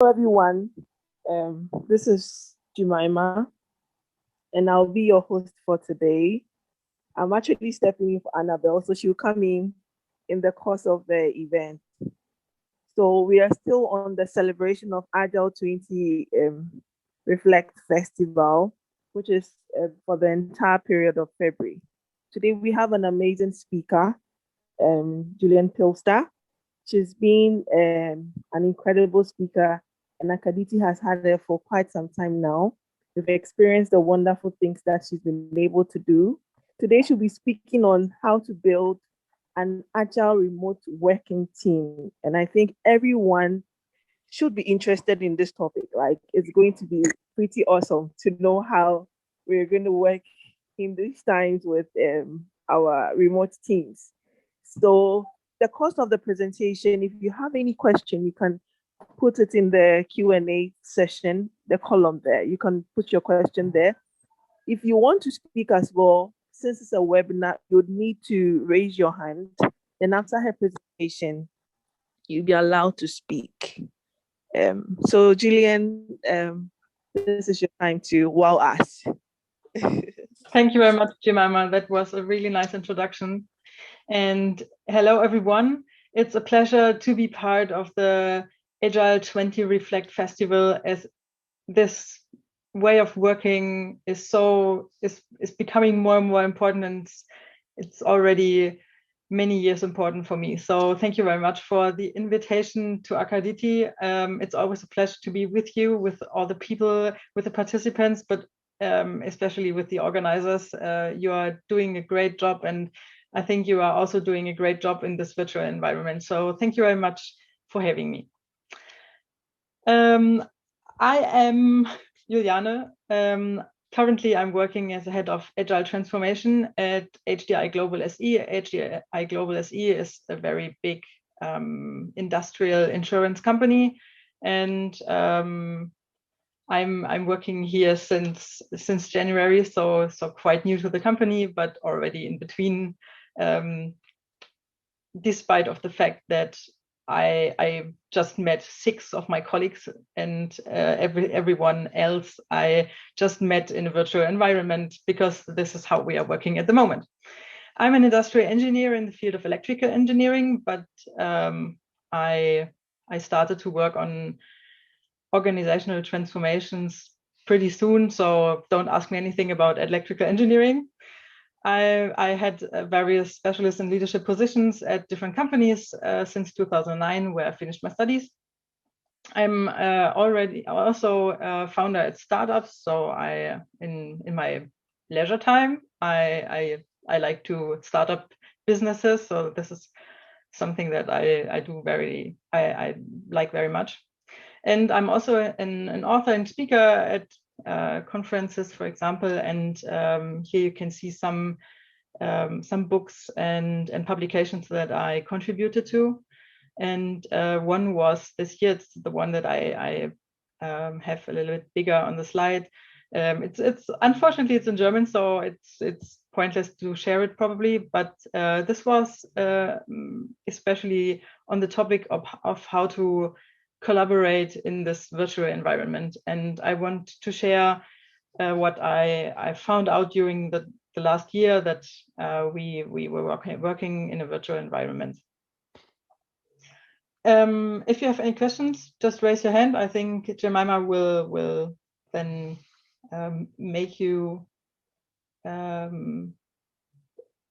Hello everyone, this is Jemima and I'll be your host for today. I'm actually stepping in for Annabelle, so she'll come in the course of the event. So we are still on the celebration of Agile 20 Reflect Festival, which is for the entire period of February. Today we have an amazing speaker, Juliane Pilster. She's been an incredible speaker, and Akaditi has had her for quite some time now. We've experienced the wonderful things that she's been able to do. Today, she'll be speaking on how to build an agile remote working team. And I think everyone should be interested in this topic. Like, it's going to be pretty awesome to know how we're going to work in these times with our remote teams. So the cost of the presentation, if you have any question, you can put it in the Q&A session, the column there. You can put your question there. If you want to speak as well, since it's a webinar, you'd need to raise your hand. Then after her presentation, you'll be allowed to speak. So Juliane, this is your time to wow us. Thank you very much, Jemima. That was a really nice introduction. And hello, everyone. It's a pleasure to be part of the Agile 20 Reflect Festival, as this way of working is becoming more and more important, and it's already many years important for me. So thank you very much for the invitation to Akaditi. It's always a pleasure to be with you, with all the people, with the participants, but especially with the organizers. You are doing a great job, and I think you are also doing a great job in this virtual environment. So thank you very much for having me. I am Juliane. Currently, I'm working as a head of Agile Transformation at HDI Global SE. HDI Global SE is a very big industrial insurance company, and I'm working here since January, so quite new to the company, but already in between. Despite of the fact that I just met 6 of my colleagues, and everyone else I just met in a virtual environment, because this is how we are working at the moment. I'm an industrial engineer in the field of electrical engineering, but I started to work on organizational transformations pretty soon, so don't ask me anything about electrical engineering. I had various specialist and leadership positions at different companies since 2009, where I finished my studies. I'm already also a founder at startups, so in my leisure time I like to start up businesses. So this is something that I do I like very much. And I'm also an author and speaker at conferences, for example, and here you can see some books and publications that I contributed to. And one was this year. It's the one that I have a little bit bigger on the slide. It's unfortunately it's in German, so it's pointless to share it probably. But this was especially on the topic of how to collaborate in this virtual environment. And I want to share what I found out during the last year, that we were working in a virtual environment. If you have any questions, just raise your hand. I think Jemima will then make you can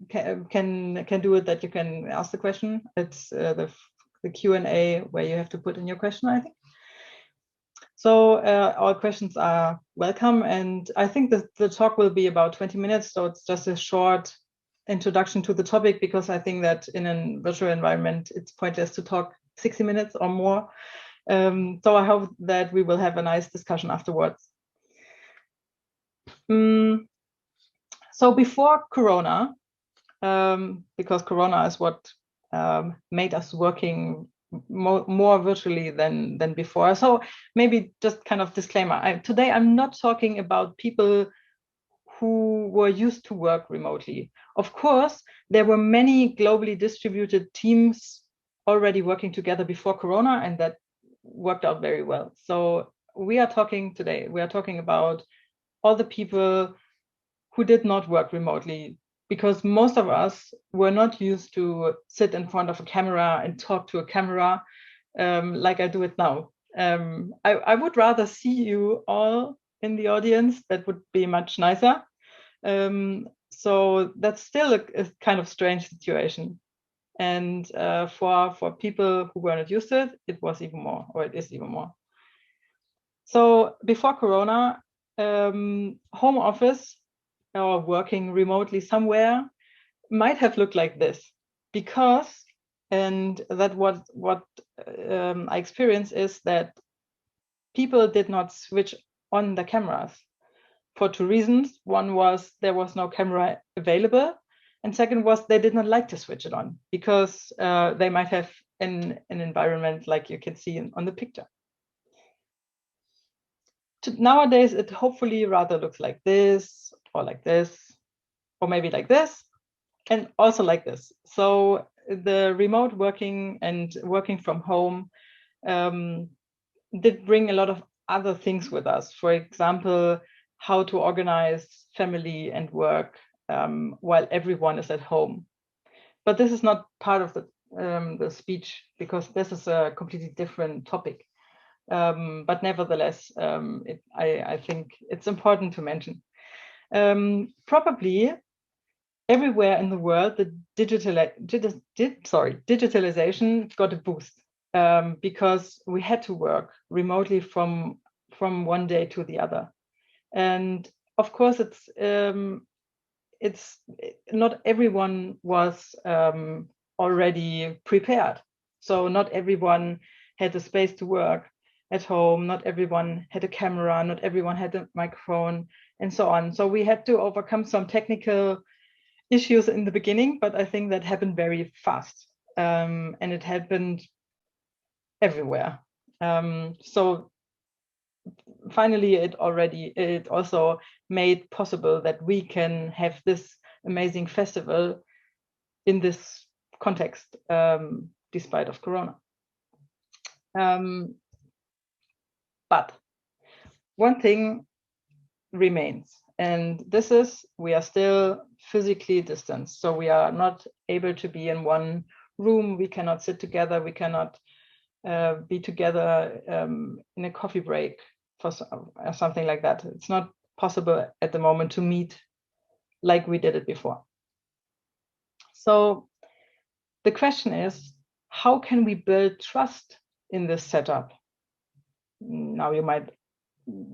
do it, that you can ask the question. It's the Q&A where you have to put in your question, I think. So all questions are welcome, and I think that the talk will be about 20 minutes, so it's just a short introduction to the topic, because I think that in a virtual environment it's pointless to talk 60 minutes or more. So I hope that we will have a nice discussion afterwards. So before Corona, because Corona is what made us working more virtually than before. So maybe just kind of disclaimer. Today I'm not talking about people who were used to work remotely. Of course, there were many globally distributed teams already working together before Corona, and that worked out very well. So we are talking about all the people who did not work remotely, because most of us were not used to sit in front of a camera and talk to a camera like I do it now. I would rather see you all in the audience. That would be much nicer. So that's still a kind of strange situation. And for people who were not used to it, it was even more, or it is even more. So before Corona, home office or working remotely somewhere might have looked like this, because, and that what I experienced is that people did not switch on the cameras for two reasons. One was there was no camera available, and second was they did not like to switch it on, because they might have an environment like you can see on the picture. Nowadays, it hopefully rather looks like this, or like this, or maybe like this, and also like this. So the remote working and working from home did bring a lot of other things with us. For example, how to organize family and work while everyone is at home. But this is not part of the speech, because this is a completely different topic. But nevertheless, I think it's important to mention. Probably everywhere in the world, the digitalization got a boost, because we had to work remotely from one day to the other. And of course, it's not everyone was already prepared. So not everyone had the space to work at home. Not everyone had a camera. Not everyone had a microphone, and so on. So we had to overcome some technical issues in the beginning, but I think that happened very fast, and it happened everywhere. So finally, it also made possible that we can have this amazing festival in this context, despite of Corona. But one thing remains, and this is we are still physically distanced. So we are not able to be in one room. We cannot sit together. We cannot be together in a coffee break for something like that. It's not possible at the moment to meet like we did it before. So the question is, how can we build trust in this setup? Now you might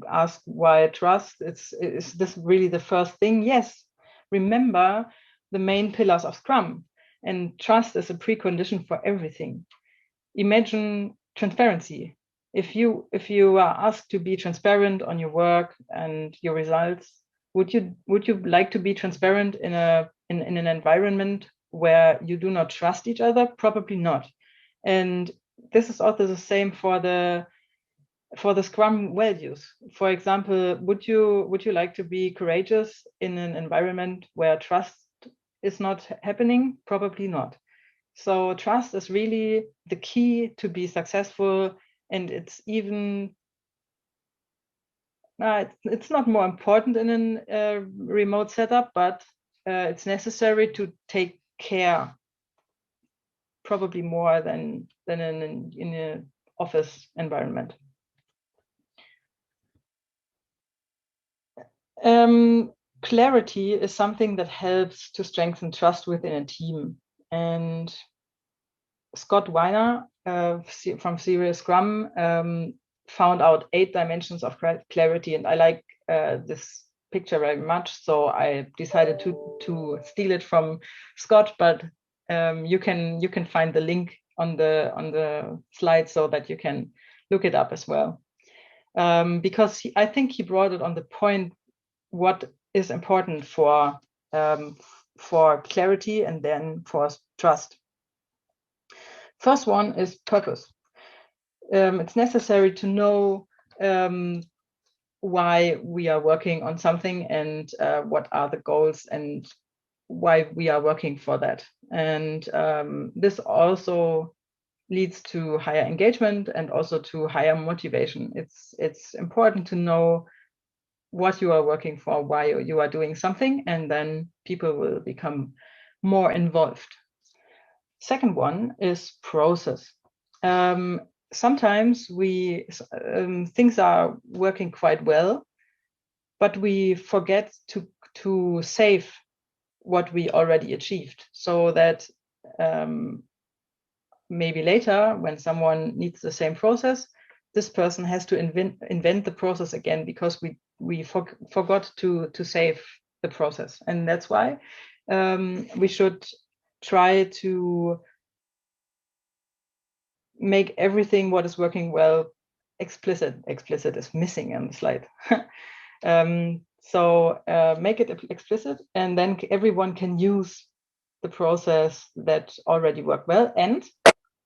ask, why trust? Is this really the first thing? Yes. Remember the main pillars of Scrum, and trust is a precondition for everything. Imagine transparency. If you are asked to be transparent on your work and your results, would you like to be transparent in an environment where you do not trust each other? Probably not. And this is also the same for the Scrum values. For example, would you like to be courageous in an environment where trust is not happening? Probably not. So trust is really the key to be successful, and it's even it's not more important in a remote setup, but it's necessary to take care, probably more than in an office environment. Clarity is something that helps to strengthen trust within a team. And Scott Weiner from Serious Scrum found out 8 dimensions of clarity, and I like this picture very much. So I decided to steal it from Scott, but you can find the link on the slide so that you can look it up as well. Because I think he brought it on the point what is important for clarity and then for trust. First one is purpose. It's necessary to know why we are working on something, and what are the goals and why we are working for that. And this also leads to higher engagement and also to higher motivation. It's important to know what you are working for, why you are doing something, and then people will become more involved. Second one is process. Sometimes things are working quite well, but we forget to save what we already achieved, so that maybe later, when someone needs the same process, this person has to invent the process again, because we forgot to save the process. And that's why we should try to make everything what is working well explicit. Explicit is missing on the slide. So make it explicit, and then everyone can use the process that already worked well. And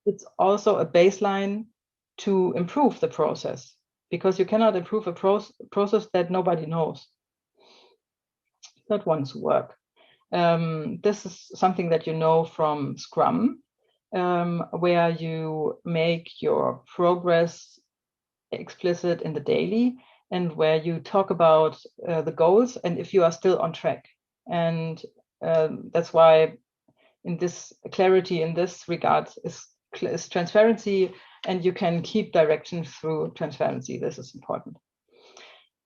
it's also a baseline to improve the process, because you cannot improve a process that nobody knows. That wants work. This is something that you know from Scrum, where you make your progress explicit in the daily, and where you talk about the goals and if you are still on track. And that's why in this clarity in this regard is transparency, and you can keep direction through transparency. This is important.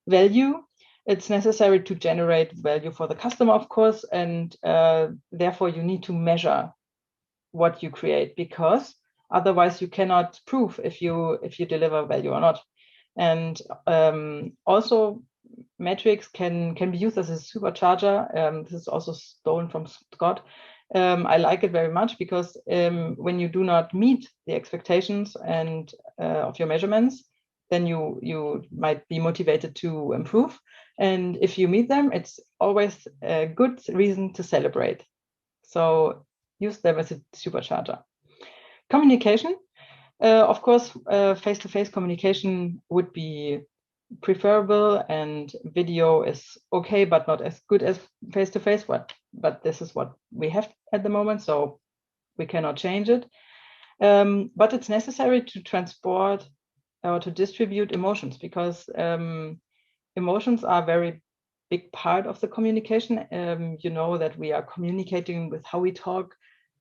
Value. It's necessary to generate value for the customer, of course, and therefore you need to measure what you create, because otherwise you cannot prove if you deliver value or not. And also metrics can be used as a supercharger. This is also stolen from Scott. I like it very much, because when you do not meet the expectations and of your measurements, then you might be motivated to improve. And if you meet them, it's always a good reason to celebrate. So use them as a supercharger. Communication. Of course, face-to-face communication would be preferable, and video is okay, but not as good as face-to-face. But this is what we have at the moment, so we cannot change it. But it's necessary to transport or to distribute emotions, because emotions are a very big part of the communication. You know that we are communicating with how we talk,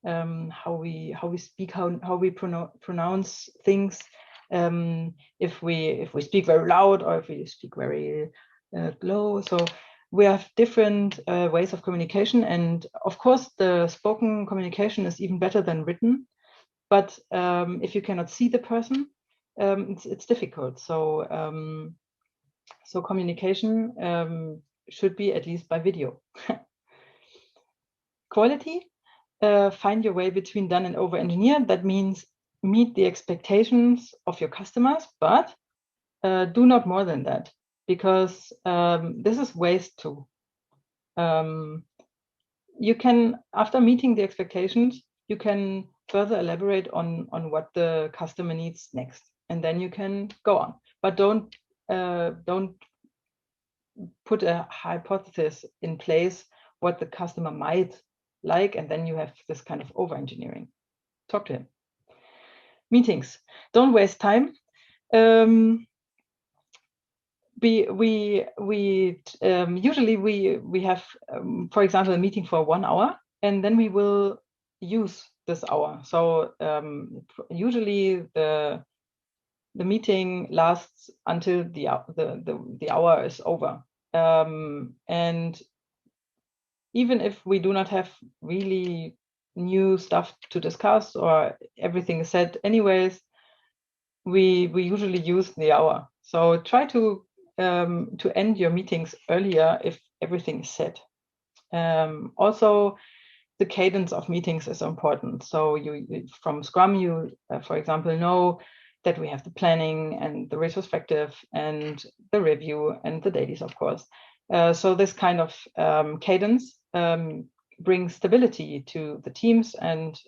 how we speak, how we pronounce things. If we speak very loud, or if we speak very low. So we have different ways of communication, and of course the spoken communication is even better than written. But if you cannot see the person, it's difficult. So so communication should be at least by video. Quality. Find your way between done and over engineer. That means meet the expectations of your customers, but do not more than that, because this is waste too. You can, after meeting the expectations, you can further elaborate on what the customer needs next, and then you can go on. But don't put a hypothesis in place what the customer might like, and then you have this kind of over engineering. Talk to him. Meetings. Don't waste time. Usually we have, for example, a meeting for 1 hour, and then we will use this hour. So usually the meeting lasts until the hour is over. And even if we do not have really new stuff to discuss, or everything is said anyways, we usually use the hour. So try to end your meetings earlier if everything is said. Also, the cadence of meetings is important. So you from Scrum, you for example know that we have the planning and the retrospective and the review and the dailies, of course. So this kind of cadence brings stability to the teams and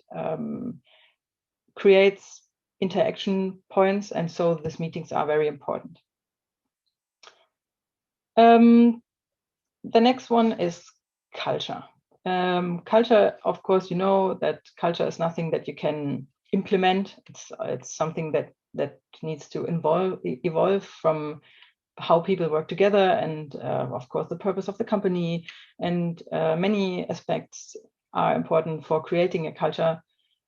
creates interaction points, and so these meetings are very important. The next one is culture. Culture, of course, you know that culture is nothing that you can implement. It's something that needs to evolve from how people work together, and of course the purpose of the company, and many aspects are important for creating a culture.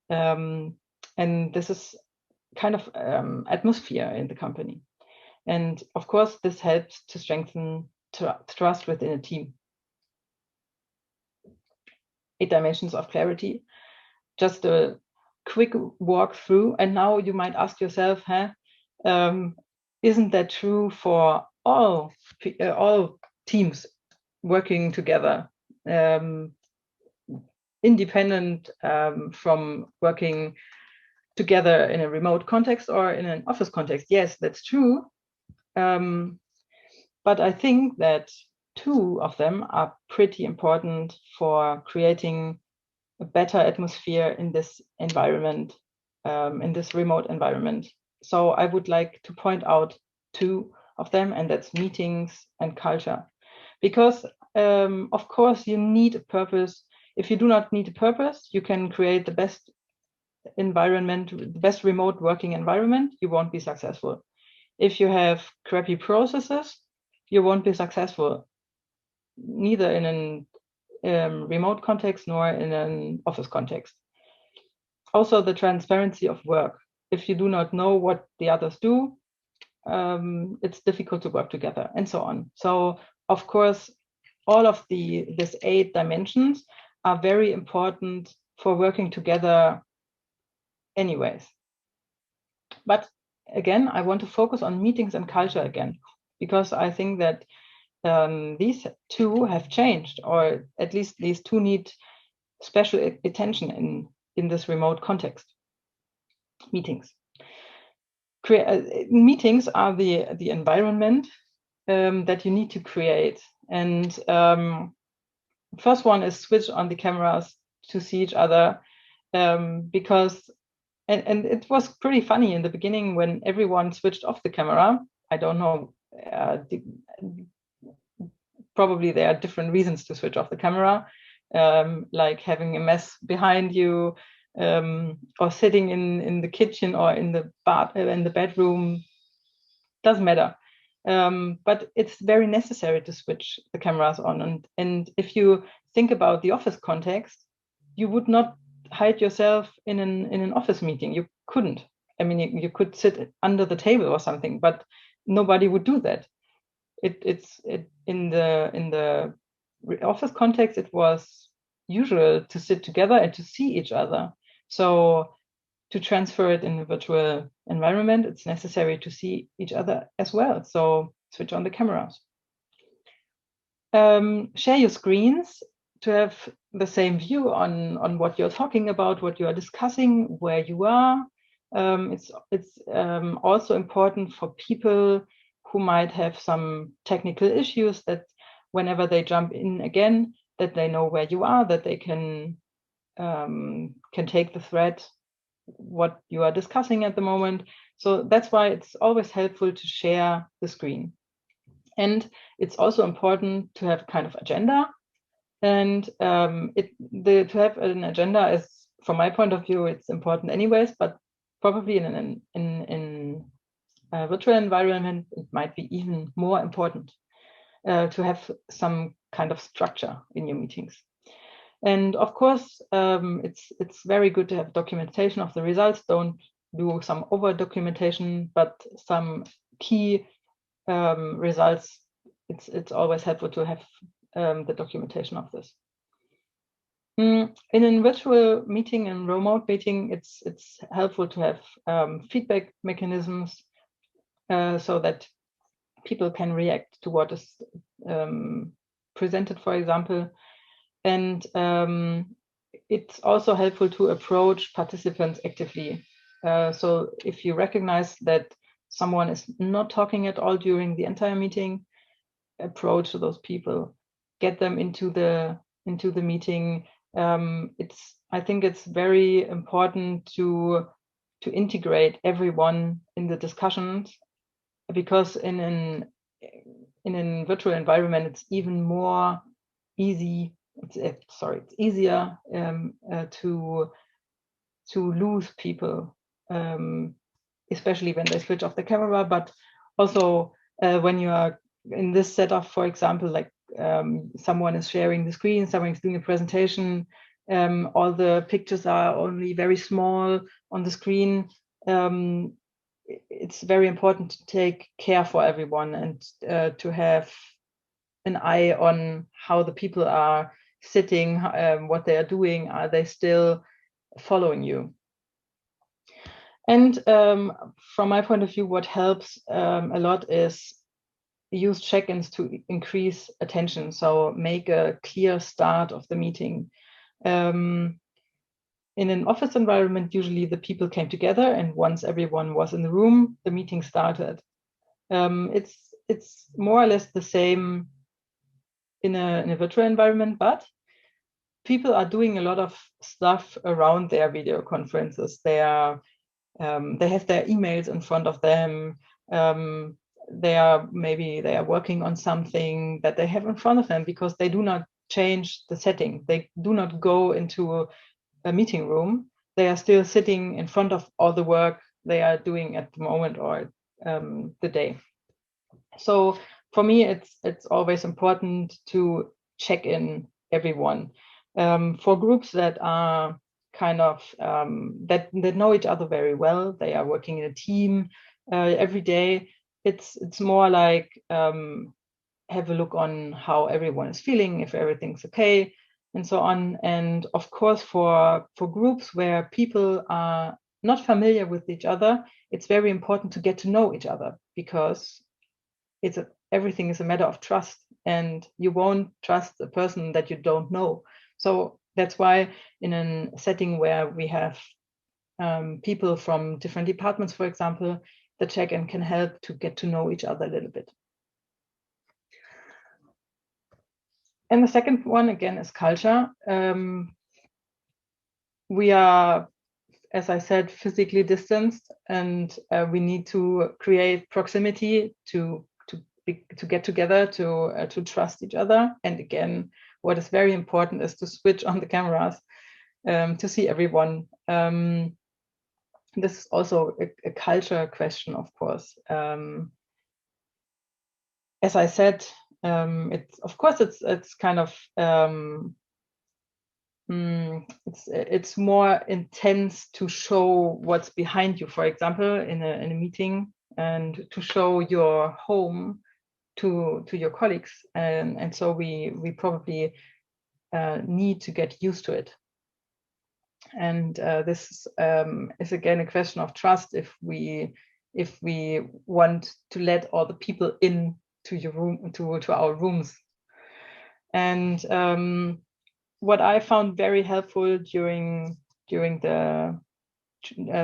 And this is kind of atmosphere in the company. And of course, this helps to strengthen trust within a team. 8 dimensions of clarity. Just a quick walk through. And now you might ask yourself, isn't that true for all teams working together, independent from working together in a remote context or in an office context? Yes, that's true. But I think that 2 of them are pretty important for creating a better atmosphere in this environment, in this remote environment. So I would like to point out 2 of them, and that's meetings and culture. Because of course you need a purpose. If you do not need a purpose, you can create the best environment, the best remote working environment, you won't be successful. If you have crappy processes, you won't be successful, neither in a remote context nor in an office context. Also, the transparency of work. If you do not know what the others do, it's difficult to work together, and so on. So, of course, all of these 8 dimensions are very important for working together anyways. But again, I want to focus on meetings and culture again, because I think that these 2 have changed, or at least these 2 need special attention in this remote context. Meetings. Meetings are the environment that you need to create. And first one is switch on the cameras to see each other, because and it was pretty funny in the beginning when everyone switched off the camera. I don't know, probably there are different reasons to switch off the camera, like having a mess behind you, or sitting in the kitchen or in the bedroom. Doesn't matter. But it's very necessary to switch the cameras on. And if you think about the office context, you would not hide yourself in an office meeting. You couldn't. I mean, you could sit under the table or something, but nobody would do that. It's in the office context, it was usual to sit together and to see each other. So to transfer it in a virtual environment, it's necessary to see each other as well. So switch on the cameras. Share your screens to have the same view on what you're talking about, what you are discussing, where you are. It's also important for people who might have some technical issues, that whenever they jump in again, that they know where you are, that they can take the thread what you are discussing at the moment. So that's why it's always helpful to share the screen. And it's also important to have a kind of agenda. And to have an agenda is, from my point of view, it's important anyways, but probably in a virtual environment, it might be even more important to have some kind of structure in your meetings. And of course, it's very good to have documentation of the results. Don't do some over documentation, but some key results. It's always helpful to have the documentation of this. In a virtual meeting and remote meeting, it's helpful to have feedback mechanisms so that people can react to what is presented, for example. And it's also helpful to approach participants actively. So if you recognize that someone is not talking at all during the entire meeting, approach those people, get them into the meeting. I think it's very important to integrate everyone in the discussions, because in a virtual environment, it's even more easy. It's easier to lose people, especially when they switch off the camera, but also when you are in this setup, for example, like someone is sharing the screen, someone is doing a presentation, all the pictures are only very small on the screen. It's very important to take care for everyone and to have an eye on how the people are sitting, what they are doing. Are they still following you? And from my point of view, what helps a lot is use check-ins to increase attention. So make a clear start of the meeting. In an office environment, usually the people came together, and once everyone was in the room, the meeting started. It's more or less the same in a virtual environment, but people are doing a lot of stuff around their video conferences. They have their emails in front of them. They are working on something that they have in front of them, because they do not change the setting. They do not go into a meeting room. They are still sitting in front of all the work they are doing at the moment or the day. So for me, it's always important to check in everyone. For groups that are kind of that know each other very well, they are working in a team every day. It's more like have a look on how everyone is feeling, if everything's okay, and so on. And of course, for groups where people are not familiar with each other, it's very important to get to know each other, because everything is a matter of trust, and you won't trust a person that you don't know. So that's why in a setting where we have people from different departments, for example, the check-in can help to get to know each other a little bit. And the second one, again, is culture. We are, as I said, physically distanced, and we need to create proximity to get together, to trust each other. And again, what is very important is to switch on the cameras to see everyone. This is also a culture question, of course. As I said, it's kind of it's more intense to show what's behind you, for example, in a meeting, and to show your home to your colleagues, and so we probably need to get used to it. And this is again a question of trust. If we want to let all the people in to your room, to our rooms. And what I found very helpful during the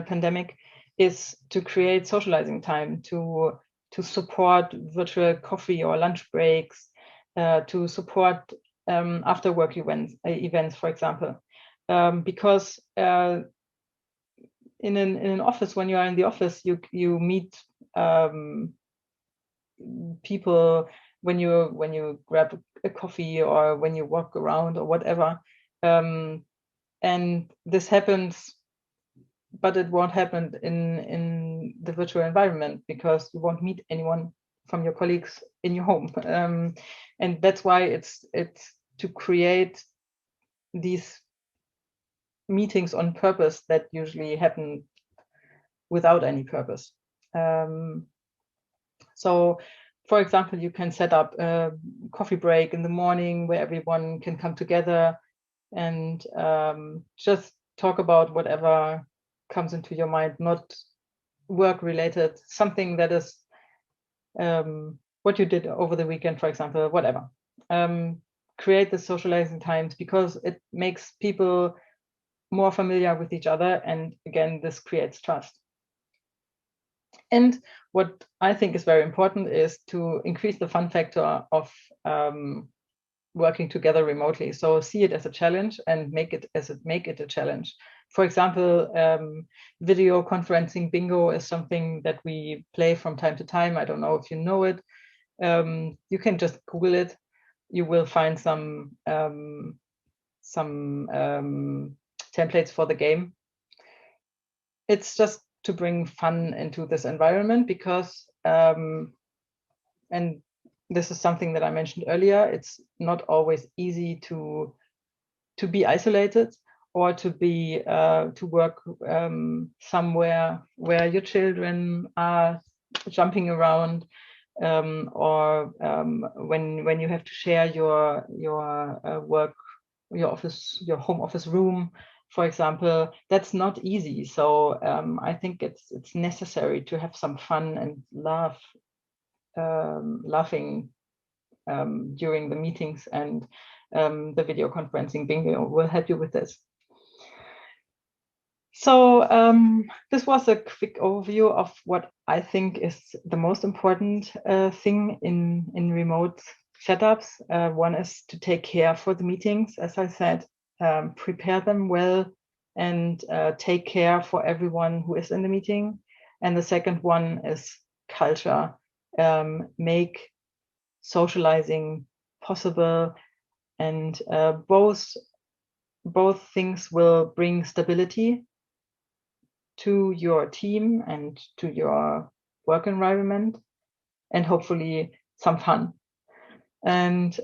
pandemic is to create socializing time, to support virtual coffee or lunch breaks, to support after work events, for example, because in an office, when you are in the office, you meet people when you grab a coffee or when you walk around or whatever, and this happens, but it won't happen in the virtual environment, because you won't meet anyone from your colleagues in your home, and that's why it's to create these meetings on purpose that usually happen without any purpose. So, for example, you can set up a coffee break in the morning where everyone can come together and just talk about whatever comes into your mind, not work related, something that is what you did over the weekend, for example, whatever. Create the socializing times, because it makes people more familiar with each other, and again, this creates trust. And what I think is very important is to increase the fun factor of working together remotely. So see it as a challenge and make it a challenge. For example, video conferencing bingo is something that we play from time to time. I don't know if you know it. You can just Google it. You will find some templates for the game. it's just to bring fun into this environment, because and this is something that I mentioned earlier, it's not always easy to be isolated, or to be to work somewhere where your children are jumping around, or when you have to share your work, your office, your home office room, for example. That's not easy. So I think it's necessary to have some fun and laughing during the meetings, and the video conferencing bingo will help you with this. So this was a quick overview of what I think is the most important thing in remote setups. One is to take care for the meetings, as I said, prepare them well, and take care for everyone who is in the meeting. And the second one is culture. Make socializing possible, and both things will bring stability to your team and to your work environment, and hopefully some fun. And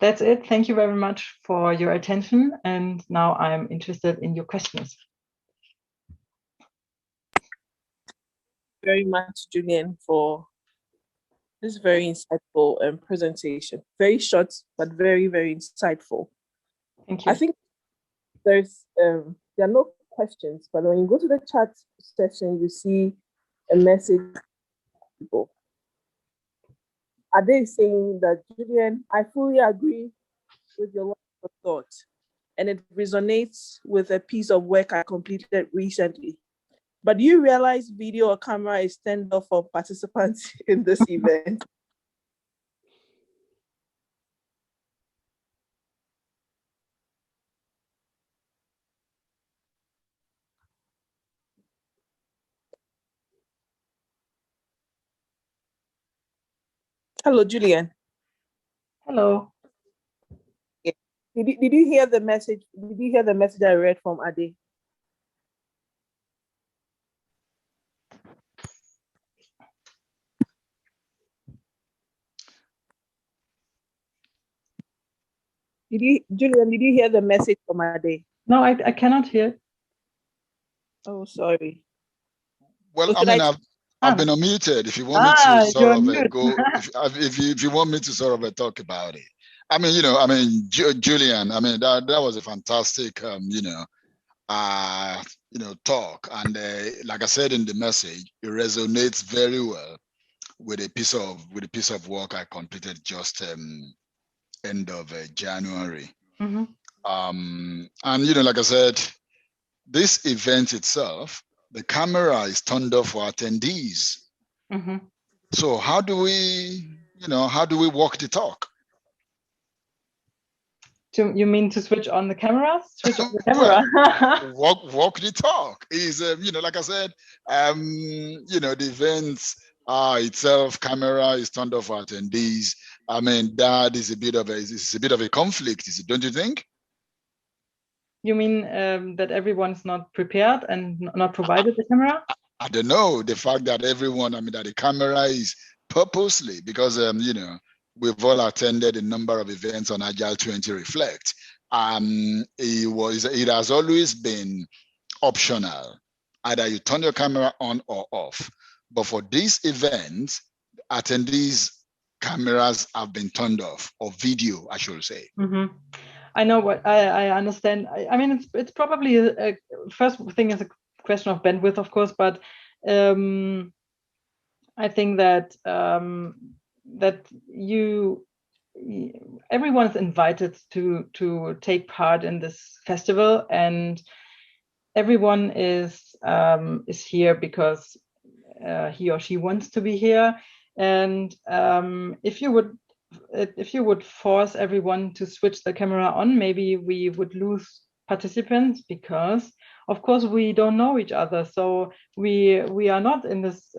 that's it. Thank you very much for your attention, and now I'm interested in your questions. Very much, Juliane, for this very insightful presentation. Very short, but very, very insightful. Thank you. I think there are no questions, but when you go to the chat section, you see a message. People are they saying that, Juliane, I fully agree with your line of thought, and it resonates with a piece of work I completed recently. But do you realize video or camera is turned off for participants in this event? Hello, Juliane. Hello. Did you hear the message? Did you hear the message I read from Ade? Juliane, did you hear the message from Ade? No, I cannot hear. Oh, sorry. Well, I mean, I've been unmuted. If you want me to sort of go, if you want me to sort of talk about it. I mean, Juliane, I mean, that was a fantastic, talk. And like I said in the message, it resonates very well with a piece of work I completed just end of January. Mm-hmm. And like I said, this event itself, the camera is turned off for attendees. Mm-hmm. So how do we walk the talk? You mean to switch on the camera? Switch on the camera. Well, walk the talk is, like I said, the events itself, camera is turned off for attendees. I mean, that is a bit of a conflict, is it? Don't you think? You mean that everyone's not prepared and not provided the camera? I don't know. The fact that that the camera is purposely, because, we've all attended a number of events on Agile 20 Reflect. It has always been optional. Either you turn your camera on or off. But for this event, attendees' cameras have been turned off, or video, I should say. Mm-hmm. I know what I understand. I mean, it's probably a first thing is a question of bandwidth, of course, but I think that everyone is invited to take part in this festival, and everyone is here because he or she wants to be here. And if you would force everyone to switch the camera on, maybe we would lose participants, because of course we don't know each other. So we are not in this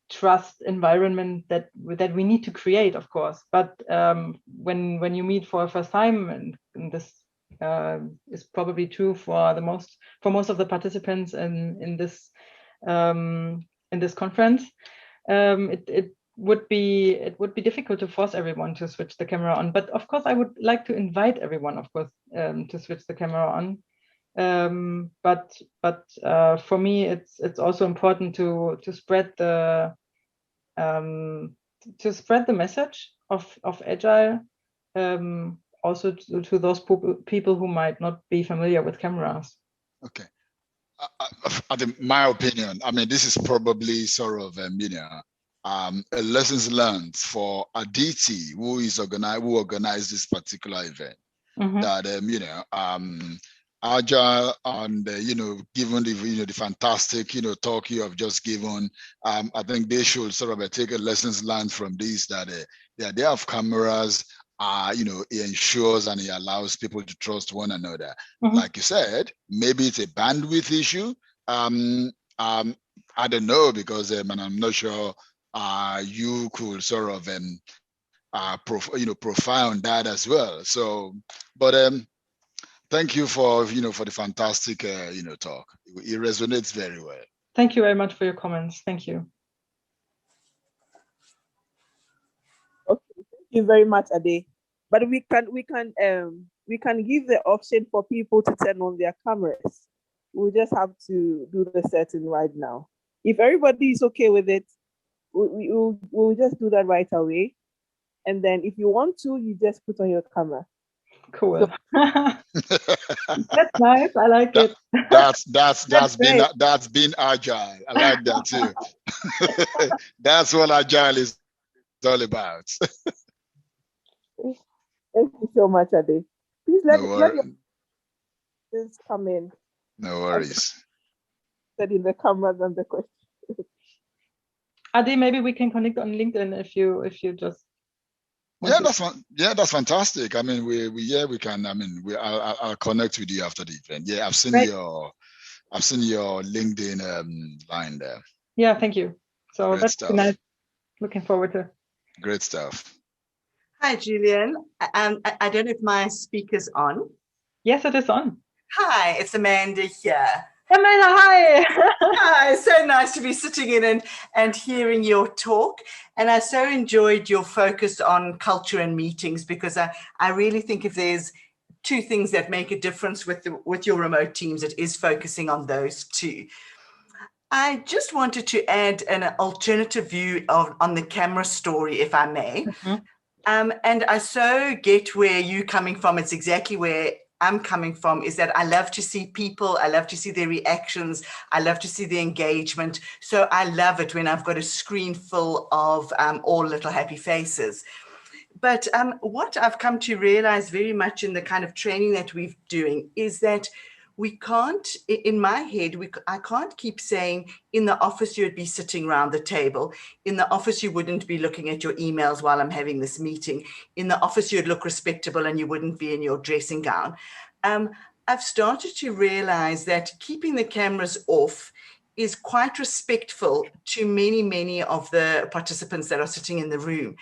trust environment that we need to create, of course. But when you meet for a first time in this is probably true for most of the participants in this conference. It would be difficult to force everyone to switch the camera on, but of course I would like to invite everyone, of course, to switch the camera on. But for me, it's also important to spread the message of Agile, also to those people who might not be familiar with cameras. Okay. I think my opinion, I mean, this is probably sort of, a lessons learned for Aditi, who organized this particular event. That Agile and given the fantastic talk you have just given, I think they should sort of take a lessons learned from this, that the idea of cameras it ensures and it allows people to trust one another. Like you said, maybe it's a bandwidth issue. I don't know, because and I'm not sure you could sort of profile on that as well. So, but thank you for for the fantastic talk. It resonates very well. Thank you very much for your comments. Thank you. Okay, thank you very much, Ade. But we can give the option for people to turn on their cameras. We just have to do the setting right now. If everybody is okay with it, we'll just do that right away. And then if you want to, you just put on your camera. Cool. So, that's nice. I like it. That's been Agile. I like that too. That's what Agile is all about. Thank you so much, Ade. Please let your questions come in. No worries. Setting the cameras and the questions. Ade, maybe we can connect on LinkedIn if you just. That's fantastic. I mean, we can. I mean, I'll connect with you after the event. Yeah, I've seen your LinkedIn line there. Yeah, thank you. So Great that's stuff. Nice. Looking forward to. Great stuff. Hi, Juliane. I don't know if my speaker's on. Yes, it is on. Hi, it's Amanda here. Amanda, hi. Hi, so nice to be sitting in and hearing your talk. And I so enjoyed your focus on culture and meetings, because I really think if there's two things that make a difference with your remote teams, it is focusing on those two. I just wanted to add an alternative view on the camera story, if I may. And I so get where you're coming from. It's exactly where I'm coming from, is that I love to see people. I love to see their reactions. I love to see the engagement. So I love it when I've got a screen full of all little happy faces. But what I've come to realize very much in the kind of training that we're doing is that we can't, in my head, I can't keep saying in the office you'd be sitting around the table. In the office you wouldn't be looking at your emails while I'm having this meeting. In the office you'd look respectable and you wouldn't be in your dressing gown. I've started to realize that keeping the cameras off is quite respectful to many of the participants that are sitting in the room.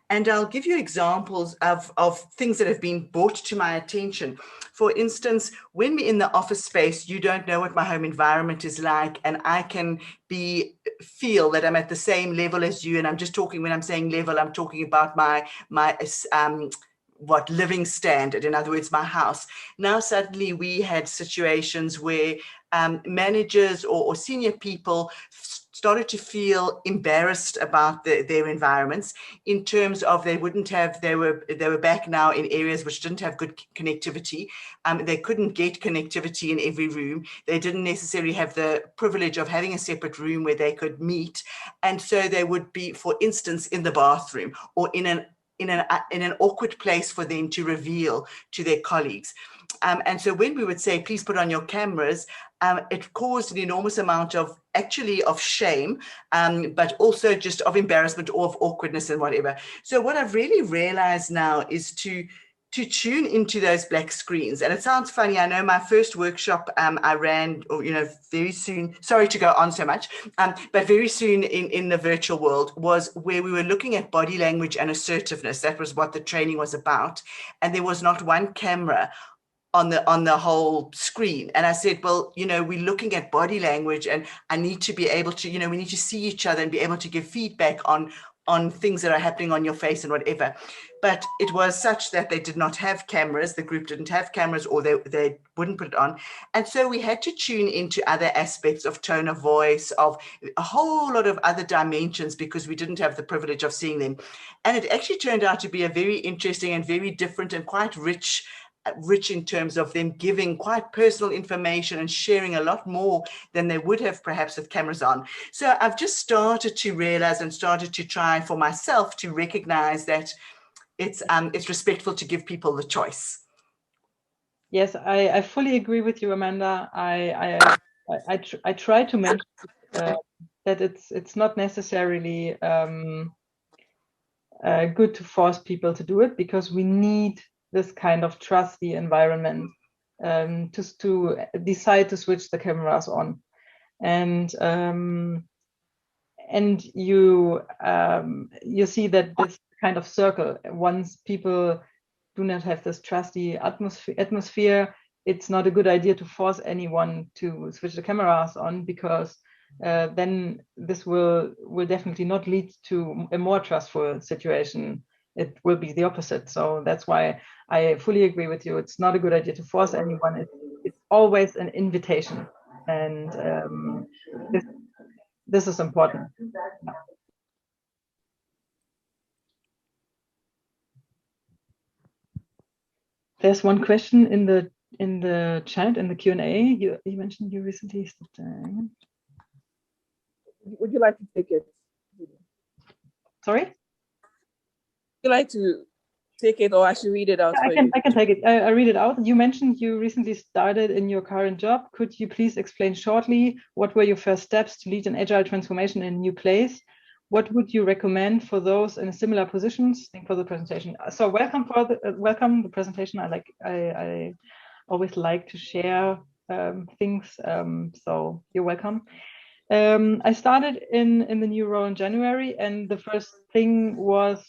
And I'll give you examples of things that have been brought to my attention. For instance, when we're in the office space, you don't know what my home environment is like, and I can feel that I'm at the same level as you. And I'm just talking, when I'm saying level, I'm talking about my living standard, in other words, my house. Now suddenly we had situations where managers or senior people started to feel embarrassed about their environments, in terms of they were back now in areas which didn't have good connectivity. They couldn't get connectivity in every room. They didn't necessarily have the privilege of having a separate room where they could meet. And so they would be, for instance, in the bathroom or in an awkward place for them to reveal to their colleagues. And so when we would say, please put on your cameras, it caused an enormous amount of shame, but also just of embarrassment or of awkwardness and whatever. So what I've really realized now is to tune into those black screens. And it sounds funny. I know my first workshop I ran, very soon, sorry to go on so much, but very soon in the virtual world was where we were looking at body language and assertiveness. That was what the training was about. And there was not one camera on the whole screen. And I said, well, we're looking at body language, and I need to be able to, we need to see each other and be able to give feedback on things that are happening on your face and whatever. But it was such that they did not have cameras. The group didn't have cameras, or they wouldn't put it on. And so we had to tune into other aspects of tone of voice, of a whole lot of other dimensions, because we didn't have the privilege of seeing them. And it actually turned out to be a very interesting and very different and quite rich in terms of them giving quite personal information and sharing a lot more than they would have perhaps with cameras on. So I've just started to realize and started to try for myself to recognize that it's respectful to give people the choice. Yes, I fully agree with you, Amanda. I try to mention that it's not necessarily good to force people to do it, because we need this kind of trusty environment just to decide to switch the cameras on. And you see that this kind of circle, once people do not have this trusty atmosphere, it's not a good idea to force anyone to switch the cameras on, because then this will definitely not lead to a more trustful situation. It will be the opposite. So that's why I fully agree with you. It's not a good idea to force anyone. It's always an invitation, and this is important. There's one question in the chat, in the Q&A. You mentioned you recently stopped. Would you like to take it? Sorry? Would you like to take it, or I should read it out? I can take it. I read it out. You mentioned you recently started in your current job. Could you please explain shortly what were your first steps to lead an agile transformation in a new place? What would you recommend for those in similar positions? Thank you for the presentation. So welcome the presentation. I always like to share things. So you're welcome. I started in the new role in January, and the first thing was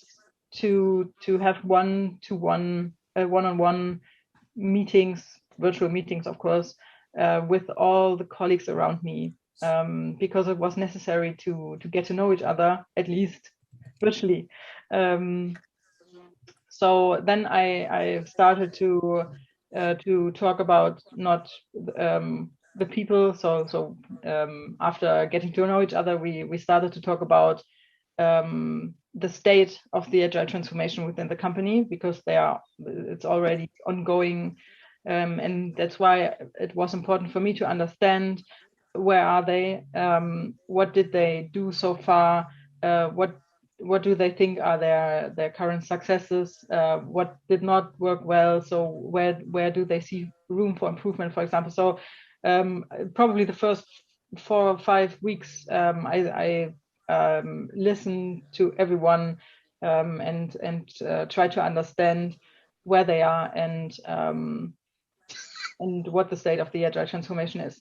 to have one-on-one meetings, virtual meetings, of course, with all the colleagues around me, because it was necessary to get to know each other, at least virtually. So then I started to talk about not the people. So after getting to know each other, we started to talk about the state of the agile transformation within the company, because it's already ongoing, and that's why it was important for me to understand where are they, what did they do so far, what do they think are their current successes, what did not work well, so where do they see room for improvement, for example. So probably the first 4 or 5 weeks I listen to everyone and try to understand where they are and what the state of the agile transformation is.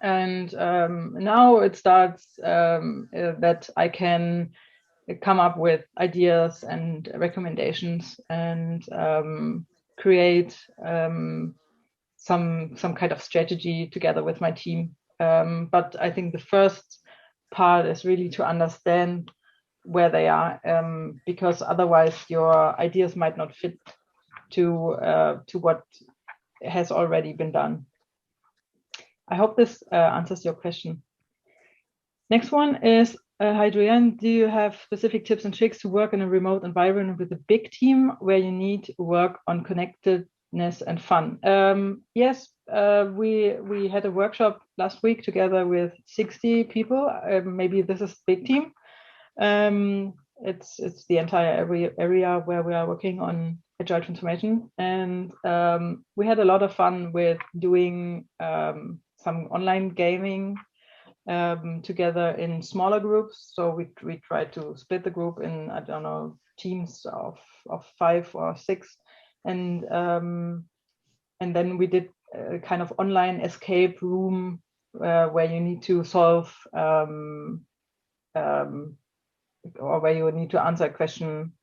And now it starts that I can come up with ideas and recommendations and create some kind of strategy together with my team. But I think the first part is really to understand where they are, because otherwise your ideas might not fit to what has already been done. I hope this answers your question. Next one is, hi Juliane, do you have specific tips and tricks to work in a remote environment with a big team where you need to work on connectedness and fun? Yes, we had a workshop last week together with 60 people. Maybe this is a big team. It's the entire area where we are working on agile transformation, and we had a lot of fun with doing some online gaming together in smaller groups. So we tried to split the group in, I don't know, teams of 5 or 6, and then we did a kind of online escape room where you need to solve or where you need to answer a question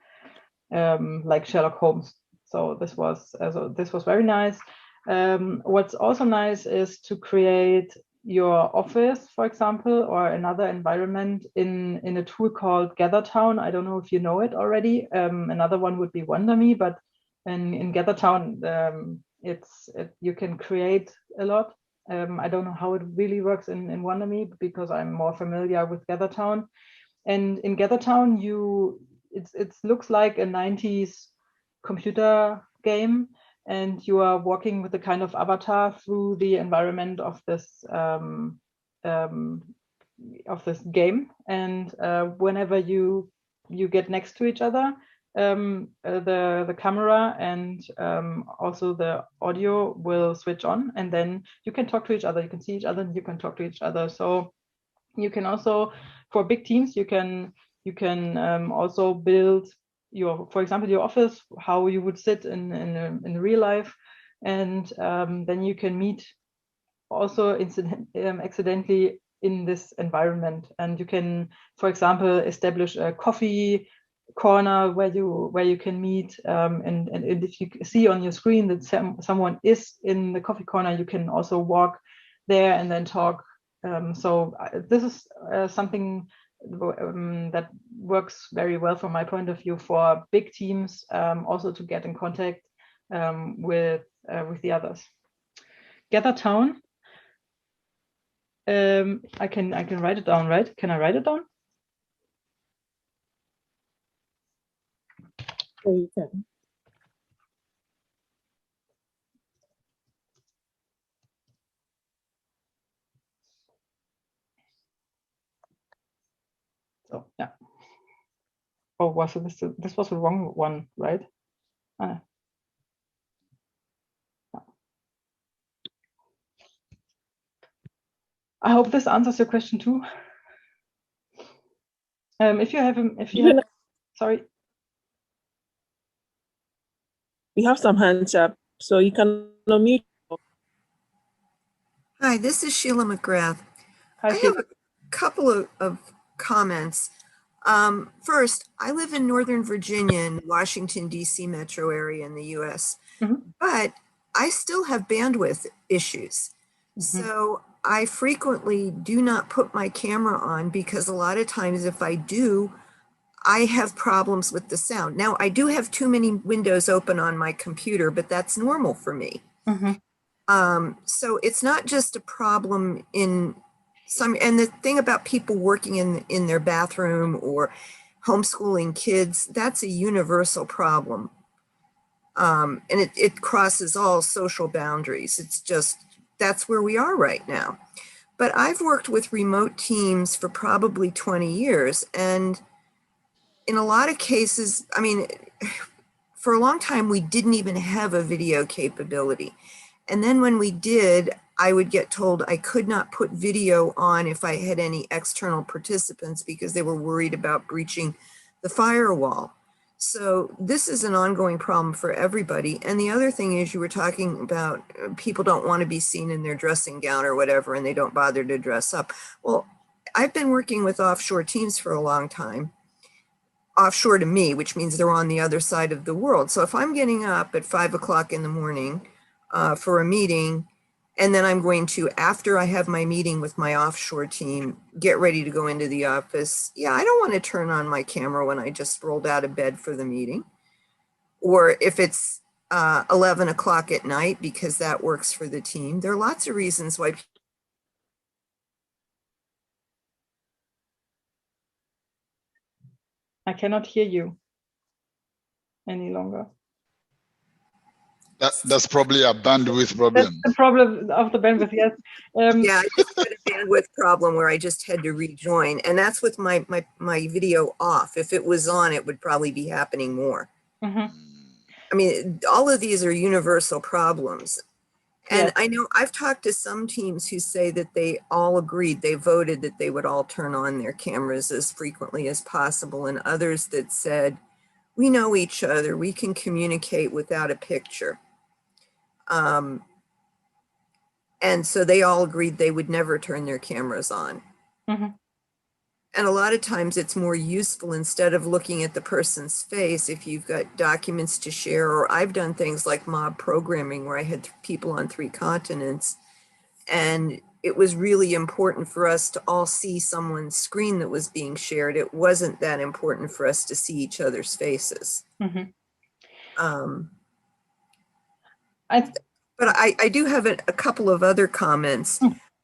like Sherlock Holmes. So this was very nice. What's also nice is to create your office, for example, or another environment in a tool called GatherTown. I don't know if you know it already. Another one would be WonderMe, but in GatherTown, you can create a lot. I don't know how it really works in WonderMe because I'm more familiar with GatherTown. And in GatherTown, it looks like a 90s computer game, and you are walking with a kind of avatar through the environment of this game. And whenever you get next to each other, the camera and also the audio will switch on, and then you can talk to each other. You can see each other, and you can talk to each other. So you can also, for big teams, you can also build for example, your office, how you would sit in real life, and then you can meet also accidentally in this environment. And you can, for example, establish a coffee corner where you can meet, and if you see on your screen that someone is in the coffee corner, you can also walk there and then talk. So this is something that works very well from my point of view for big teams, also to get in contact with the others. GatherTown. I can write it down, right? Can I write it down? Yeah, you can. So yeah. Oh, this was the wrong one, right? Ah. I hope this answers your question too. If you have, sorry. We have some hands up, so you can unmute. Hi, this is Sheila McGrath. Hi, I have a couple of comments. First, I live in Northern Virginia in Washington, D.C. metro area in the U.S., but I still have bandwidth issues. So I frequently do not put my camera on because a lot of times if I do, I have problems with the sound. Now, I do have too many windows open on my computer, but that's normal for me. So it's not just a problem in some, and the thing about people working in their bathroom or homeschooling kids, that's a universal problem. And it crosses all social boundaries. It's just, that's where we are right now. But I've worked with remote teams for probably 20 years. And in a lot of cases, I mean, for a long time, we didn't even have a video capability. And then when we did, I would get told I could not put video on if I had any external participants because they were worried about breaching the firewall. So this is an ongoing problem for everybody. And the other thing is, you were talking about people don't want to be seen in their dressing gown or whatever, and they don't bother to dress up. Well, I've been working with offshore teams for a long time. Offshore to me, which means they're on the other side of the world. So if I'm getting up at 5 o'clock in the morning for a meeting, and then I'm going to, after I have my meeting with my offshore team, get ready to go into the office. Yeah, I don't want to turn on my camera when I just rolled out of bed for the meeting. Or if it's 11 o'clock at night, because that works for the team. There are lots of reasons why. I cannot hear you any longer. That's probably a bandwidth problem. That's the problem of the bandwidth, yes. Yeah, I just had a bandwidth problem where I just had to rejoin, and that's with my video off. If it was on, it would probably be happening more. I mean, all of these are universal problems. And yes. I know I've talked to some teams who say that they all agreed, they voted that they would all turn on their cameras as frequently as possible, and others that said, we know each other, we can communicate without a picture. And so they all agreed they would never turn their cameras on. And a lot of times it's more useful, instead of looking at the person's face, if you've got documents to share, or I've done things like mob programming where I had people on 3 continents, and it was really important for us to all see someone's screen that was being shared. It wasn't that important for us to see each other's faces. Mm-hmm. But I do have a couple of other comments.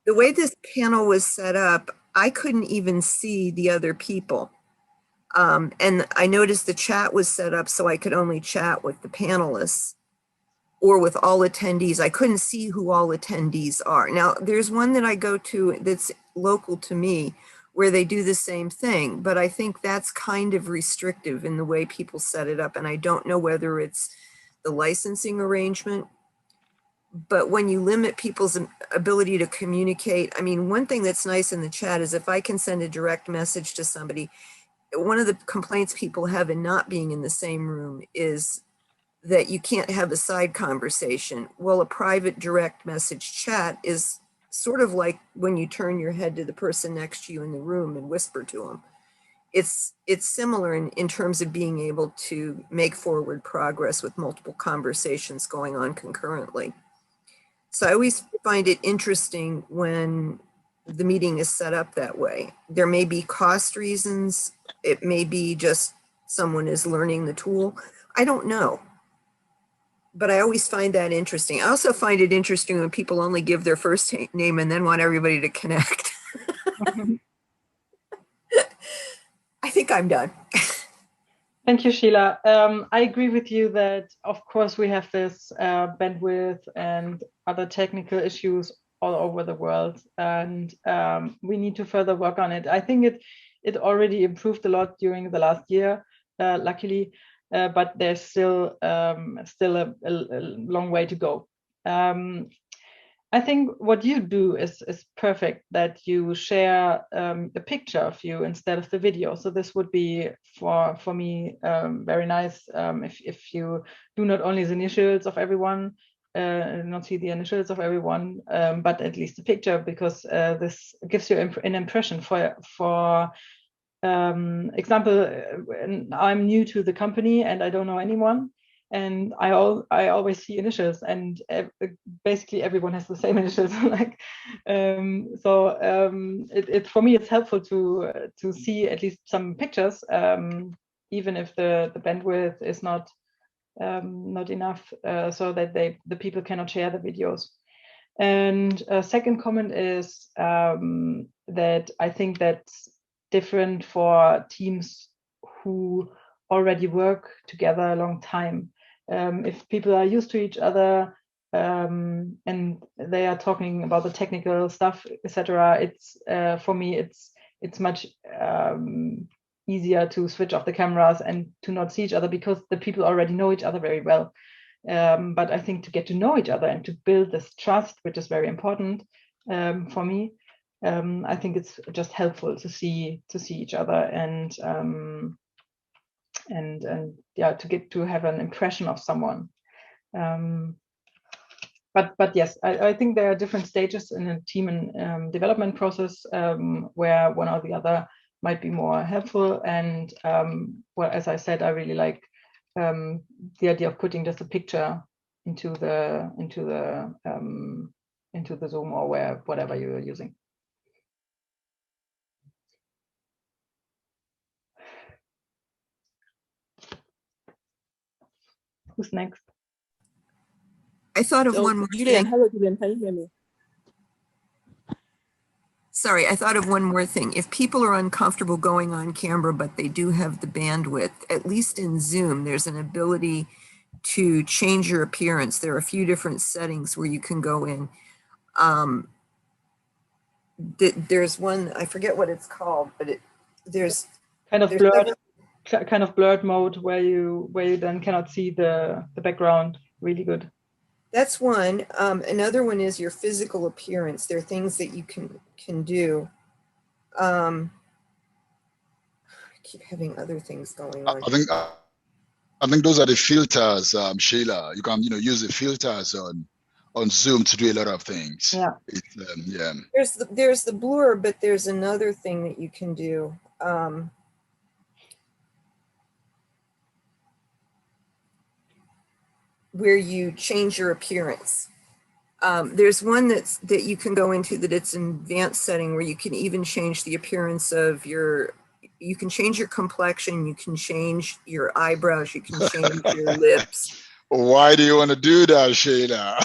The way this panel was set up, I couldn't even see the other people. And I noticed the chat was set up so I could only chat with the panelists or with all attendees. I couldn't see who all attendees are. Now, there's one that I go to that's local to me where they do the same thing, but I think that's kind of restrictive in the way people set it up. And I don't know whether it's the licensing arrangement. But when you limit people's ability to communicate, I mean, one thing that's nice in the chat is if I can send a direct message to somebody, one of the complaints people have in not being in the same room is that you can't have a side conversation. Well, a private direct message chat is sort of like when you turn your head to the person next to you in the room and whisper to them. It's similar in terms of being able to make forward progress with multiple conversations going on concurrently. So I always find it interesting when the meeting is set up that way. There may be cost reasons. It may be just someone is learning the tool. I don't know. But I always find that interesting. I also find it interesting when people only give their first name and then want everybody to connect. I think I'm done. Thank you, Sheila. I agree with you that, of course, we have this bandwidth and other technical issues all over the world, and we need to further work on it. I think it already improved a lot during the last year, luckily, but there's still a long way to go. I think what you do is perfect, that you share a picture of you instead of the video. So this would be for me very nice if you do not only the initials of everyone, not see the initials of everyone, but at least a picture, because this gives you an impression. For example, I'm new to the company and I don't know anyone. And I always see initials, and basically everyone has the same initials. Like, for me it's helpful to see at least some pictures, even if the bandwidth is not enough, so that the people cannot share the videos. And a second comment is that I think that's different for teams who already work together a long time. If people are used to each other and they are talking about the technical stuff, etc., it's for me it's much easier to switch off the cameras and to not see each other, because the people already know each other very well. But I think to get to know each other and to build this trust, which is very important for me, I think it's just helpful to see each other and yeah, to have an impression of someone. But yes, I think there are different stages in a team and development process where one or the other might be more helpful. And well, as I said, I really like the idea of putting just a picture into the Zoom or whatever you're using. Who's next? I thought of one more Juliane, thing. hello, Juliane, can you hear me? Sorry, I thought of one more thing. If people are uncomfortable going on camera, but they do have the bandwidth, at least in Zoom, there's an ability to change your appearance. There are a few different settings where you can go in. There's one, I forget what it's called, but there's kind of blurred mode where you then cannot see the background really good. That's one. Another one is your physical appearance. There are things that you can do. I keep having other things going on. I think those are the filters, Sheila. You can use the filters on Zoom to do a lot of things. Yeah. Yeah. There's the blur, but there's another thing that you can do. Where you change your appearance. There's one that you can go into that it's an advanced setting where you can even change the appearance of you can change your complexion, you can change your eyebrows, you can change your lips. Why do you want to do that, Shayla?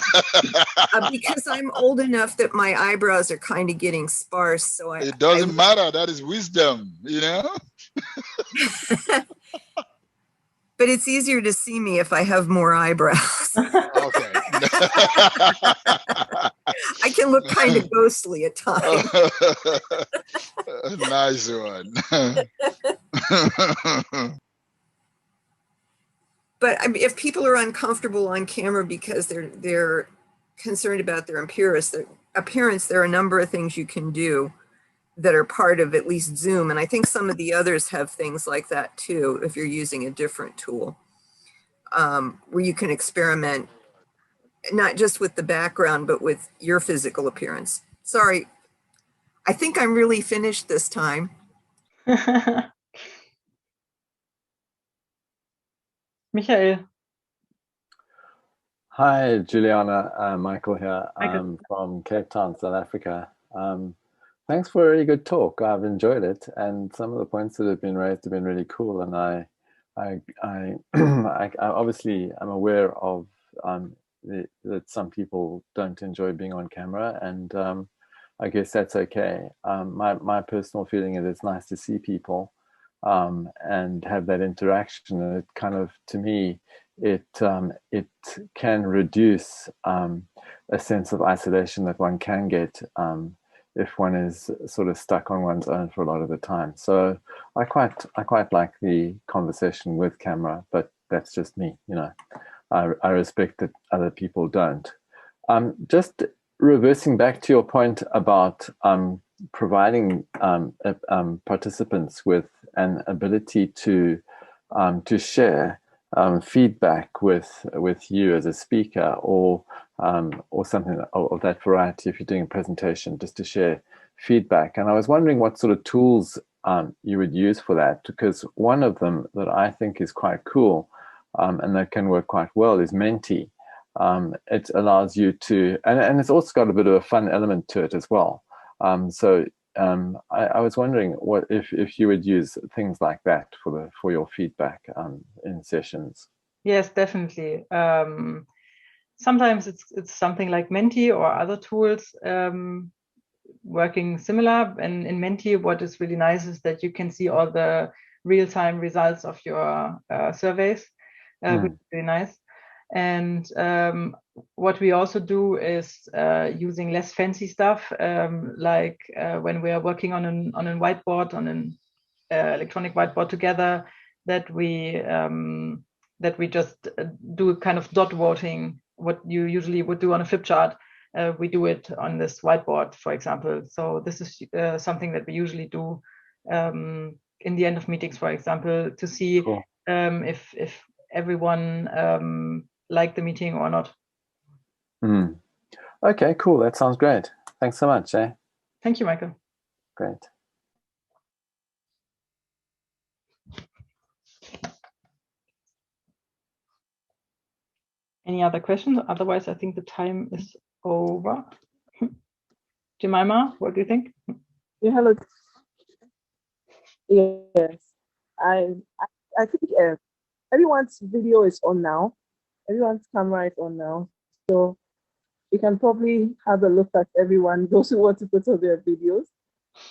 Because I'm old enough that my eyebrows are kind of getting sparse. So it doesn't matter. That is wisdom, you know? But it's easier to see me if I have more eyebrows. Okay. I can look kind of ghostly at times. Nice one. But I mean, if people are uncomfortable on camera because they're concerned about their appearance, there are a number of things you can do that are part of at least Zoom. And I think some of the others have things like that too, if you're using a different tool, where you can experiment, not just with the background, but with your physical appearance. Sorry, I think I'm really finished this time. Michael. Hi, Juliana. Michael here. I'm from Cape Town, South Africa. Thanks for a really good talk. I've enjoyed it, and some of the points that have been raised have been really cool. And I obviously am aware of that some people don't enjoy being on camera, and I guess that's okay. My personal feeling is it's nice to see people and have that interaction. And it kind of, to me, it can reduce a sense of isolation that one can get if one is sort of stuck on one's own for a lot of the time. So I quite like the conversation with camera, but that's just me, you know. I respect that other people don't. Just reversing back to your point about providing participants with an ability to share feedback with you as a speaker, or something of that variety if you're doing a presentation, just to share feedback. And I was wondering what sort of tools you would use for that, because one of them that I think is quite cool and that can work quite well is Menti. It allows you to, and it's also got a bit of a fun element to it as well. So I was wondering what if you would use things like that for your feedback in sessions. Yes, definitely. Sometimes it's something like Menti or other tools working similar. And in Menti, what is really nice is that you can see all the real-time results of your surveys, which is really nice. And what we also do is using less fancy stuff, like when we are working on a whiteboard, on an electronic whiteboard together, that we just do a kind of dot voting, what you usually would do on a flip chart. We do it on this whiteboard, for example. So this is something that we usually do in the end of meetings, for example, to see cool. If everyone liked the meeting or not. Okay, cool. That sounds great. Thanks so much. Thank you, Michael. Great. Any other questions? Otherwise, I think the time is over. Jemima, what do you think? Yeah, hello. Yes, I think everyone's video is on now. Everyone's camera is on now. So you can probably have a look at everyone, those who want to put on their videos.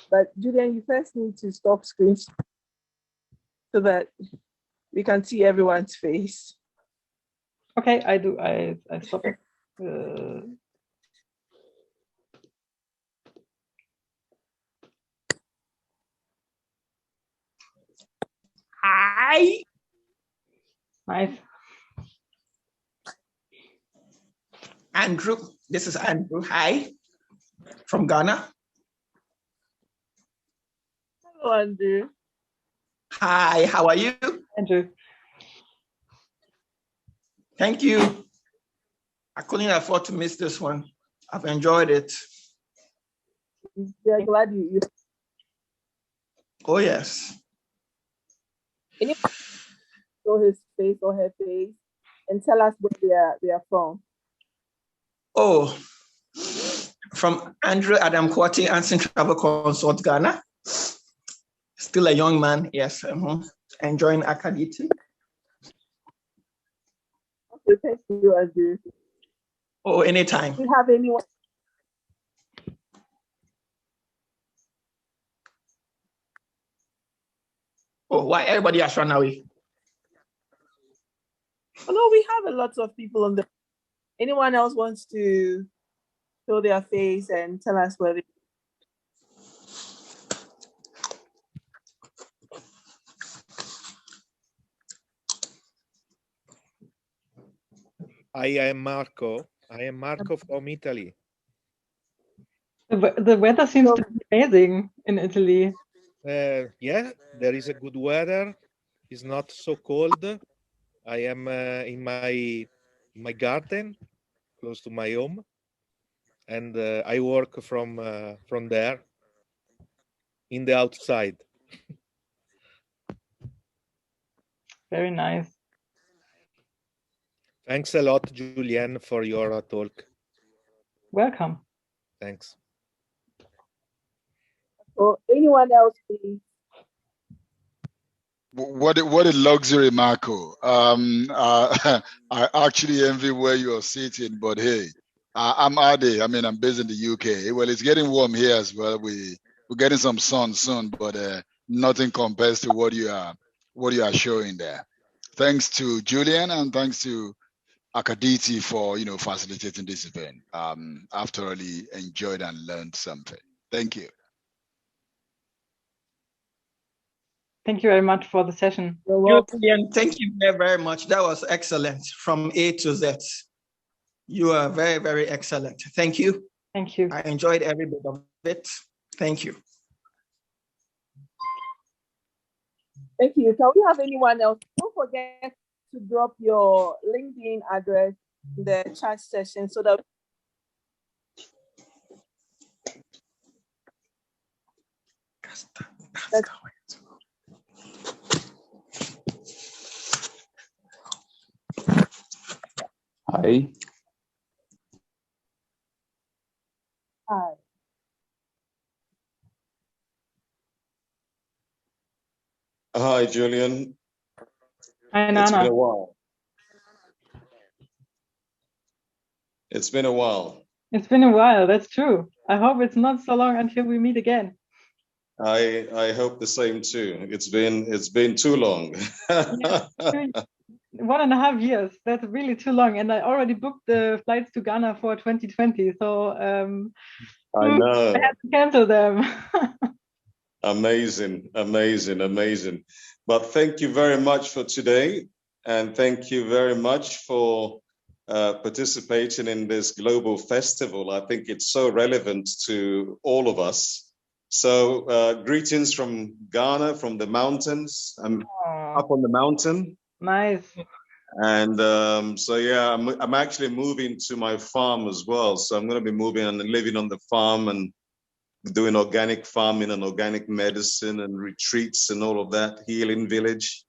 But Juliane, you first need to stop screen so that we can see everyone's face. Okay, I do. I stop it. Hi. Nice. Andrew, this is Andrew. Hi, from Ghana. Hello, Andrew. Hi, how are you? Andrew. Thank you. I couldn't afford to miss this one. I've enjoyed it. They're glad you. Oh, yes. Anyone show his face or her face and tell us where they are from. Oh, from Andrew Adam Kwati, Anson Travel Consult, Ghana. Still a young man, yes. Enjoying academia. Okay, thank you, Andrew. Oh, anytime. Do you have anyone? Oh, why everybody has run away? Oh, no, we have a lot of people on the. Anyone else wants to show their face and tell us where they. I am Marco. I am Marco from Italy. The weather seems to be amazing in Italy. Yeah, there is a good weather. It's not so cold. I am in my garden, close to my home, and I work from there, in the outside. Very nice. Thanks a lot, Juliane, for your talk. Welcome. Thanks. So anyone else, please? What a luxury, Marco. I actually envy where you are sitting, but hey, I'm Ade. I mean, I'm based in the UK. Well, it's getting warm here as well. We're getting some sun soon, but nothing compares to what you are showing there. Thanks to Julian and thanks to Akaditi for facilitating this event. I've thoroughly enjoyed and learned something. Thank you. Thank you very much for the session. Julian, thank you very, very much. That was excellent from A to Z. You are very, very excellent. Thank you. Thank you. I enjoyed every bit of it. Thank you. Thank you. Can we have anyone else? Don't forget to drop your LinkedIn address in the chat session so that. Hi. Hi. Hi, Julian. Hi, It's been Nana. a while. It's been a while. It's been a while, that's true. I hope it's not so long until we meet again. I hope the same too. It's been too long. Yeah, 1.5 years. That's really too long. And I already booked the flights to Ghana for 2020. So I know. I had to cancel them. Amazing, amazing, amazing. But thank you very much for today. And thank you very much for participating in this global festival. I think it's so relevant to all of us. So greetings from Ghana, from the mountains. I'm up on the mountain. Nice. And so, yeah, I'm actually moving to my farm as well. So I'm going to be moving and living on the farm and doing organic farming and organic medicine and retreats and all of that, healing village.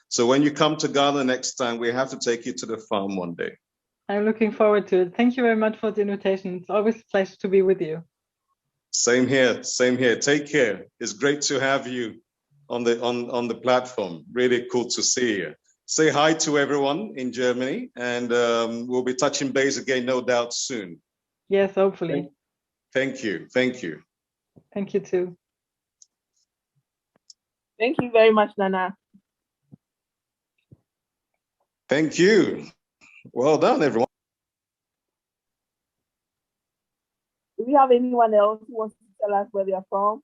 So when you come to Ghana next time, we have to take you to the farm one day. I'm looking forward to it. Thank you very much for the invitation. It's always a pleasure to be with you. Same here, same here. Take care. It's great to have you on the platform. Really cool to see you. Say hi to everyone in Germany, and we'll be touching base again, no doubt, soon. Yes, hopefully. Thank you. Thank you. Thank you too. Thank you very much, Nana. Thank you. Well done, everyone. Do we have anyone else who wants to tell us where they are from?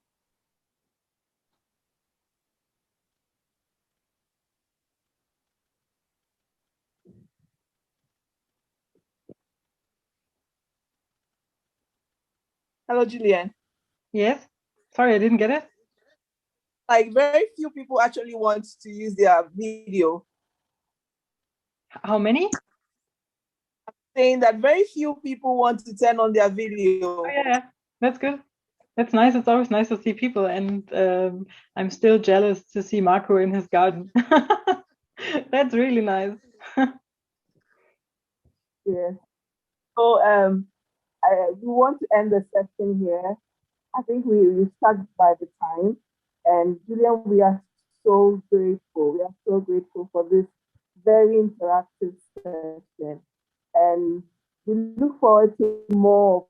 Hello, Juliane. Yes. Sorry, I didn't get it. Like very few people actually want to use their video. How many? saying that very few people want to turn on their video. Oh, yeah, that's good. That's nice. It's always nice to see people, and I'm still jealous to see Marco in his garden. That's really nice. Yeah. So we want to end the session here. I think we stuck by the time, and Julian, we are so grateful. We are so grateful for this very interactive session, and we look forward to more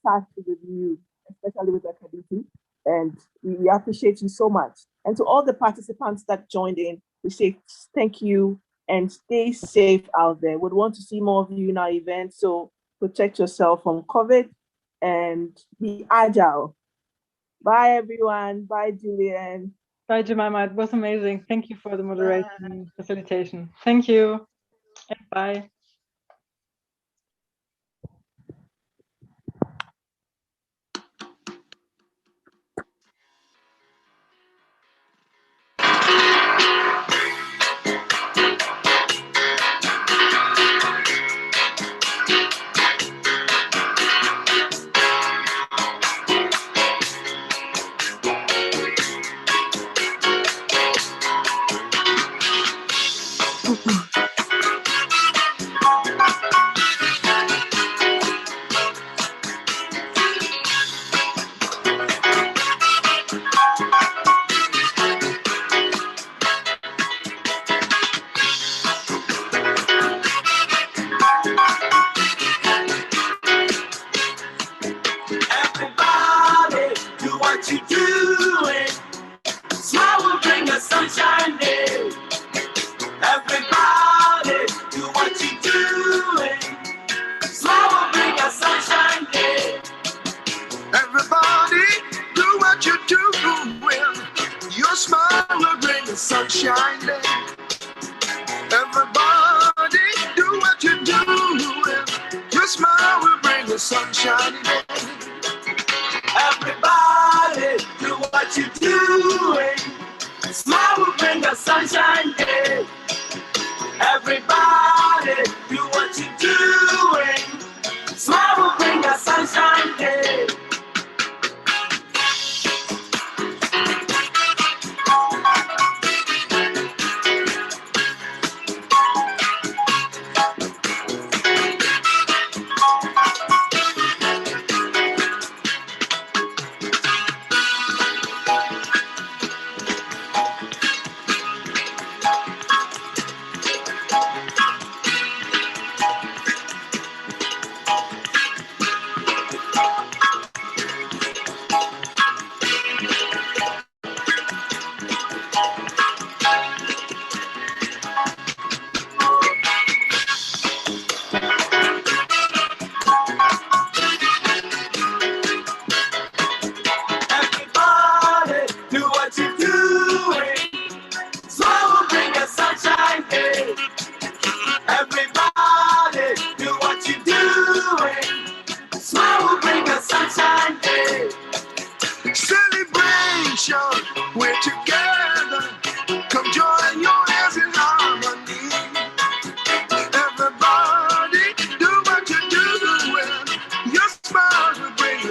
chats with you, especially with Akaditi. And we appreciate you so much. And to all the participants that joined in, we say thank you and stay safe out there. We'd want to see more of you in our event, so protect yourself from COVID and be agile. Bye, everyone. Bye, Juliane. Bye, Jemima. It was amazing. Thank you for the moderation and facilitation. Thank you. And bye. sunshine day. Everybody do what you do. Your smile will bring the sunshine day. Everybody do what you doing. Smile will bring the sunshine day. Everybody do what you doing. Smile will bring the sunshine day.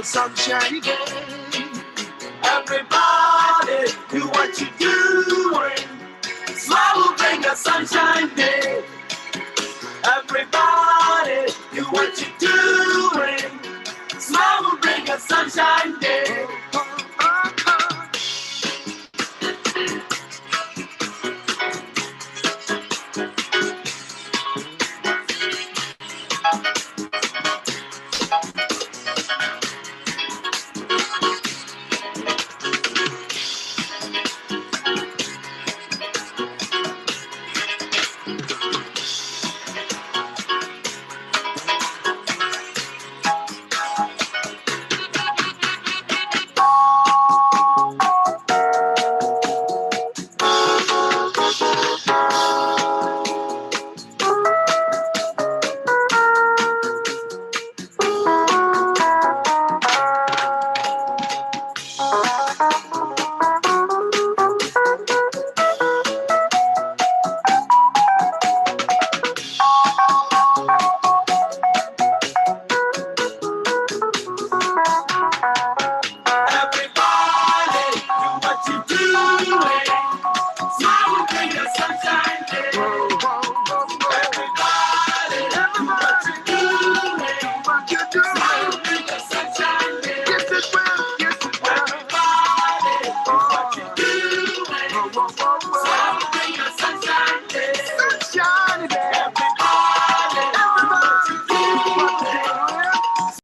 Sunshine day. Everybody do what you doing. Smile will bring the sunshine day. Everybody do what you doing. Smile will bring the sunshine day.